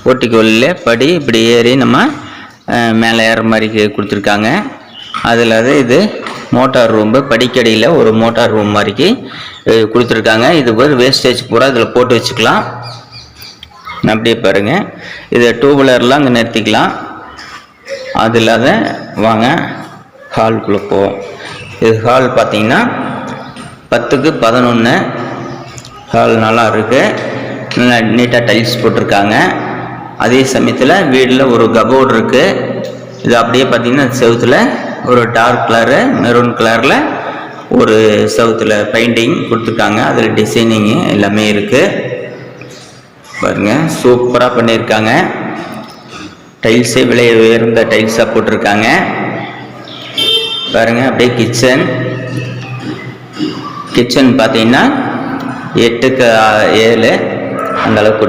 போர்ட்டிகோலில் படி இப்படி ஏறி நம்ம மேலே ஏற மாதிரி கொடுத்துருக்காங்க. அதில் இது மோட்டார் ரூம்பு, படிக்கடியில் ஒரு மோட்டார் ரூம் மாதிரிக்கு கொடுத்துருக்காங்க. இது ஒரு வேஸ்டேஜ் பூரா இதில் போட்டு வச்சுக்கலாம். அப்படியே பாருங்கள், இதை டூ வீலர்லாம் அங்கே நிறுத்திக்கலாம். அது இல்லாத வாங்க ஹால்குள்ளே போவோம். இது ஹால் பார்த்தீங்கன்னா 10x11 ஹால் நல்லா இருக்குது. நல்லா நீட்டாக டைல்ஸ் போட்டிருக்காங்க. அதே சமயத்தில் வீட்டில் ஒரு கபோர்டு இருக்குது. இது அப்படியே பார்த்தீங்கன்னா செவுத்தில் ஒரு டார்க் கலரு மெரூன் கலரில் ஒரு செவுத்தில் பெயிண்டிங் கொடுத்துருக்காங்க. அதில் டிசைனிங்கு எல்லாமே இருக்குது பாருங்கள், சூப்பராக பண்ணியிருக்காங்க. டைல்ஸே விலை உயர்ந்த டைல்ஸாக போட்டிருக்காங்க பாருங்கள். அப்படியே கிச்சன் பார்த்தீங்கன்னா 8x7 அந்த அளவுக்கு